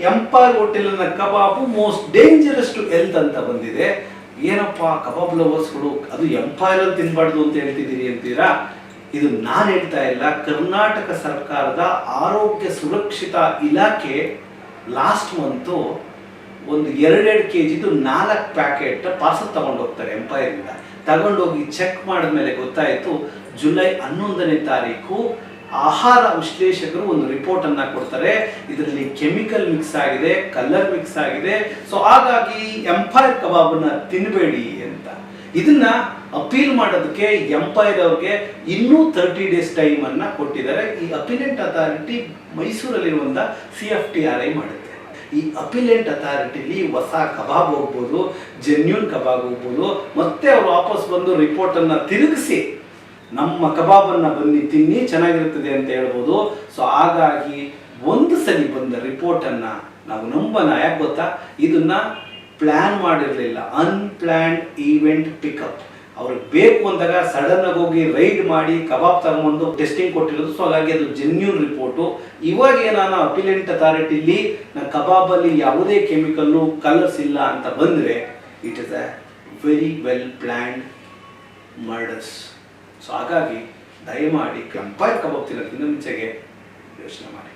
Empire ಹೋಟೆಲ್ನ ಕಬಾಬು most dangerous to health ಅಂತ ಬಂದಿದೆ. ಏನಪ್ಪ ಕಬಾಬ್ ಲವರ್ಸ್ಗಳು ಅದು ಎಂಪೈರ್ ಅಲ್ಲಿ ತಿನ್ಬಾರ್ದು ಅಂತ ಹೇಳ್ತಿದ್ದೀರಿ ಅಂತೀರಾ? ಇದು ನಾನು ಹೇಳ್ತಾ ಇಲ್ಲ, ಕರ್ನಾಟಕ ಸರ್ಕಾರದ ಆರೋಗ್ಯ ಸುರಕ್ಷಿತಾ ಇಲಾಖೆ ಲಾಸ್ಟ್ ಮಂತು ಒಂದು 2 kg 4 ಪ್ಯಾಕೆಟ್ ಪಾರ್ಸಲ್ ತಗೊಂಡು ಹೋಗ್ತಾರೆ ಎಂಪೈರಿಂದ. ತಗೊಂಡೋಗಿ ಚೆಕ್ ಮಾಡಿದ್ಮೇಲೆ ಗೊತ್ತಾಯಿತು ಜುಲೈ 11ನೇ ತಾರೀಕು ಆಹಾರ ವಿಶ್ಲೇಷಕರು ಒಂದು ರಿಪೋರ್ಟ್ ಅನ್ನ ಕೊಡ್ತಾರೆ, ಇದರಲ್ಲಿ ಕೆಮಿಕಲ್ ಮಿಕ್ಸ್ ಆಗಿದೆ, ಕಲರ್ ಮಿಕ್ಸ್ ಆಗಿದೆ, ಸೊ ಹಾಗಾಗಿ ಎಂಪೈರ್ ಕಬಾಬನ್ನ ತಿನ್ನಬೇಡಿ ಅಂತ. ಇದನ್ನ ಅಪೀಲ್ ಮಾಡೋದಕ್ಕೆ ಎಂಪೈರ್ ಅವ್ರಿಗೆ ಇನ್ನೂ 30 days ಟೈಮ್ ಅನ್ನ ಕೊಟ್ಟಿದ್ದಾರೆ. ಈ ಅಪಿಲೆಂಟ್ ಅಥಾರಿಟಿ ಮೈಸೂರಲ್ಲಿರುವಂತ CFTRI ಮಾಡುತ್ತೆ. ಈ ಅಪಿಲೆಂಟ್ ಅಥಾರಿಟಿಲಿ ಹೊಸ ಕಬಾಬ್ ಹೋಗ್ಬೋದು, ಜೆನ್ಯೂನ್ ಕಬಾಬ್ ಹೋಗ್ಬೋದು, ಮತ್ತೆ ಅವ್ರು ವಾಪಸ್ ಬಂದು ರಿಪೋರ್ಟ್ ಅನ್ನ ತಿರುಗಿಸಿ ನಮ್ಮ ಕಬಾಬನ್ನ ಬನ್ನಿ ತಿನ್ನಿ ಚೆನ್ನಾಗಿರುತ್ತದೆ ಅಂತ ಹೇಳ್ಬೋದು. ಸೊ ಹಾಗಾಗಿ ಒಂದು ಸಲ ಬಂದ ರಿಪೋರ್ಟ್ ಅನ್ನ ನಾವು ನಂಬನ. ಯಾಕೆ ಗೊತ್ತಾ, ಇದನ್ನ ಪ್ಲಾನ್ ಮಾಡಿರಲಿಲ್ಲ, ಅನ್ಪ್ಲಾನ್ಡ್ ಈವೆಂಟ್ ಪಿಕಪ್. ಅವ್ರಿಗೆ ಬೇಕು ಅಂದಾಗ ಸಡನ್ ಆಗಿ ಹೋಗಿ ರೈಡ್ ಮಾಡಿ ಕಬಾಬ್ ತಗೊಂಡು ಟೆಸ್ಟಿಂಗ್ ಕೊಟ್ಟಿರೋದು. ಸೊ ಹಾಗಾಗಿ ಅದು ಜೆನ್ಯೂನ್ ರಿಪೋರ್ಟು. ಇವಾಗ ನಾನು ಅಪಿಲೆಂಟ್ ಅಥಾರಿಟಿಲಿ ಕಬಾಬಲ್ಲಿ ಯಾವುದೇ ಕೆಮಿಕಲ್ಲು ಕಲರ್ಸ್ ಇಲ್ಲ ಅಂತ ಬಂದರೆ it is a very well planned murders. So ಹಾಗಾಗಿ ದಯಮಾಡಿ ಎಂಪೈರ್ ಕಬಾಬ್ ತಿನ್ನೋದಕ್ಕಿಂತ ಮುಂಚೆಗೆ ಯೋಚನೆ ಮಾಡಿ.